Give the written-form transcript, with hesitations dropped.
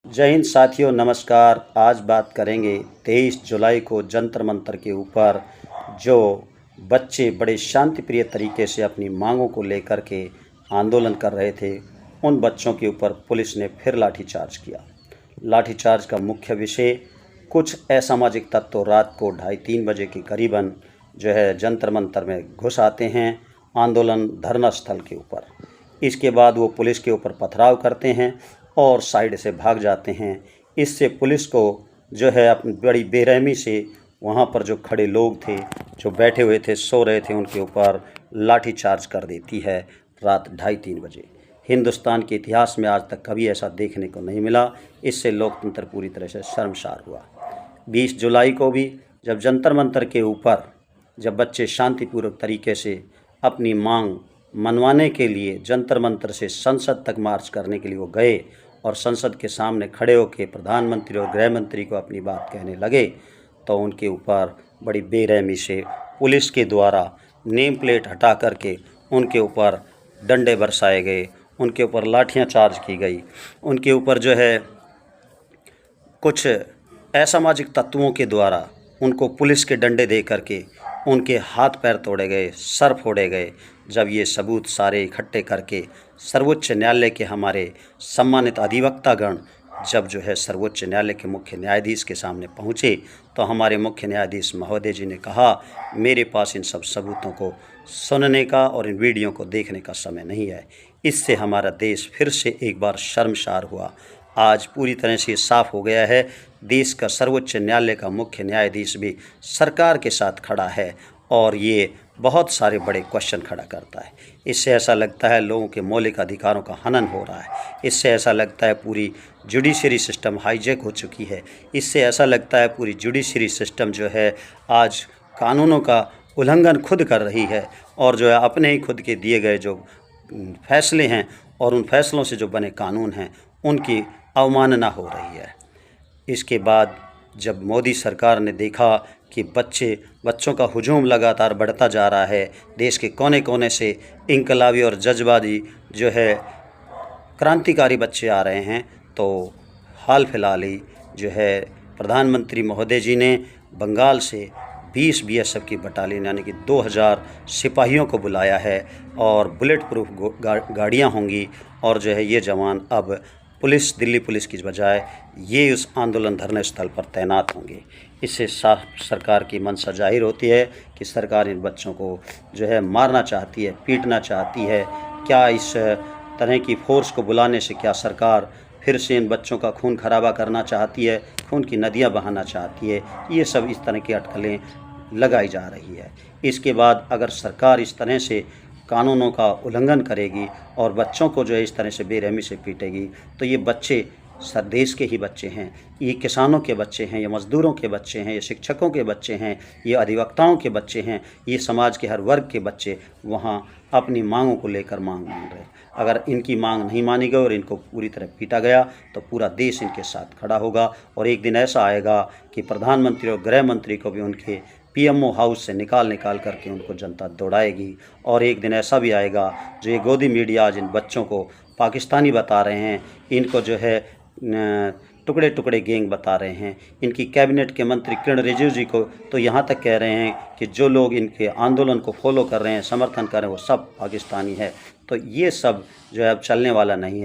जय हिंद साथियों, नमस्कार। आज बात करेंगे 23 जुलाई को जंतर मंतर के ऊपर जो बच्चे बड़े शांतिप्रिय तरीके से अपनी मांगों को लेकर के आंदोलन कर रहे थे, उन बच्चों के ऊपर पुलिस ने फिर लाठीचार्ज किया। लाठीचार्ज का मुख्य विषय, कुछ असामाजिक तत्व रात को 2:30-3 बजे के करीबन जंतर मंतर में घुस आते हैं आंदोलन धरना स्थल के ऊपर। इसके बाद वो पुलिस के ऊपर पथराव करते हैं और साइड से भाग जाते हैं। इससे पुलिस को अपनी बड़ी बेरहमी से वहाँ पर जो खड़े लोग थे, जो बैठे हुए थे, सो रहे थे, उनके ऊपर लाठीचार्ज कर देती है रात 2:30-3 बजे। हिंदुस्तान के इतिहास में आज तक कभी ऐसा देखने को नहीं मिला। इससे लोकतंत्र पूरी तरह से शर्मसार हुआ। 20 जुलाई को भी जब जंतर मंतर के ऊपर बच्चे शांतिपूर्वक तरीके से अपनी मांग मनवाने के लिए जंतर मंतर से संसद तक मार्च करने के लिए वो गए और संसद के सामने खड़े होकर प्रधानमंत्री और गृह मंत्री को अपनी बात कहने लगे, तो उनके ऊपर बड़ी बेरहमी से पुलिस के द्वारा नेम प्लेट हटा करके उनके ऊपर डंडे बरसाए गए, उनके ऊपर लाठियां चार्ज की गई, उनके ऊपर कुछ असामाजिक तत्वों के द्वारा उनको पुलिस के डंडे दे करके उनके हाथ पैर तोड़े गए, सर फोड़े गए। जब ये सबूत सारे इकट्ठे करके सर्वोच्च न्यायालय के हमारे सम्मानित अधिवक्तागण जब सर्वोच्च न्यायालय के मुख्य न्यायाधीश के सामने पहुँचे, तो हमारे मुख्य न्यायाधीश महोदय जी ने कहा, मेरे पास इन सब सबूतों को सुनने का और इन वीडियो को देखने का समय नहीं है। इससे हमारा देश फिर से एक बार शर्मसार हुआ। आज पूरी तरह से साफ हो गया है, देश का सर्वोच्च न्यायालय का मुख्य न्यायाधीश भी सरकार के साथ खड़ा है और ये बहुत सारे बड़े क्वेश्चन खड़ा करता है। इससे ऐसा लगता है लोगों के मौलिक अधिकारों का हनन हो रहा है। इससे ऐसा लगता है पूरी जुडिशरी सिस्टम हाईजैक हो चुकी है। इससे ऐसा लगता है पूरी जुडिशरी सिस्टम आज कानूनों का उल्लंघन खुद कर रही है और अपने ही खुद के दिए गए जो फैसले हैं और उन फैसलों से जो बने कानून हैं उनकी अवमानना हो रही है। इसके बाद जब मोदी सरकार ने देखा कि बच्चों का हुजूम लगातार बढ़ता जा रहा है, देश के कोने कोने से इनकलाबी और जज्बाती क्रांतिकारी बच्चे आ रहे हैं, तो हाल फिलहाल ही प्रधानमंत्री महोदय जी ने बंगाल से 20 बीएसएफ की बटालियन यानी कि 2000 सिपाहियों को बुलाया है और बुलेट प्रूफ गाड़ियाँ होंगी और ये जवान अब दिल्ली पुलिस की बजाय ये उस आंदोलन धरने स्थल पर तैनात होंगे। इससे साफ सरकार की मंशा जाहिर होती है कि सरकार इन बच्चों को मारना चाहती है, पीटना चाहती है। क्या इस तरह की फोर्स को बुलाने से क्या सरकार फिर से इन बच्चों का खून खराबा करना चाहती है, खून की नदियां बहाना चाहती है? ये सब इस तरह की अटकलें लगाई जा रही है। इसके बाद अगर सरकार इस तरह से कानूनों का उल्लंघन करेगी और बच्चों को इस तरह से बेरहमी से पीटेगी, तो ये बच्चे देश के ही बच्चे हैं, ये किसानों के बच्चे हैं, ये मज़दूरों के बच्चे हैं, ये शिक्षकों के बच्चे हैं, ये अधिवक्ताओं के बच्चे हैं, ये समाज के हर वर्ग के बच्चे वहाँ अपनी मांगों को लेकर मांग रहे हैं। अगर इनकी मांग नहीं मानी गई और इनको पूरी तरह पीटा गया तो पूरा देश इनके साथ खड़ा होगा और एक दिन ऐसा आएगा कि प्रधानमंत्री और गृह मंत्री को भी उनके पीएमओ हाउस से निकाल करके उनको जनता दौड़ाएगी। और एक दिन ऐसा भी आएगा जो ये गोदी मीडिया आज इन बच्चों को पाकिस्तानी बता रहे हैं, इनको टुकड़े टुकड़े गैंग बता रहे हैं। इनकी कैबिनेट के मंत्री किरण रिजिजू जी को तो यहाँ तक कह रहे हैं कि जो लोग इनके आंदोलन को फॉलो कर रहे हैं, समर्थन कर रहे हैं, वो सब पाकिस्तानी है। तो ये सब अब चलने वाला नहीं है।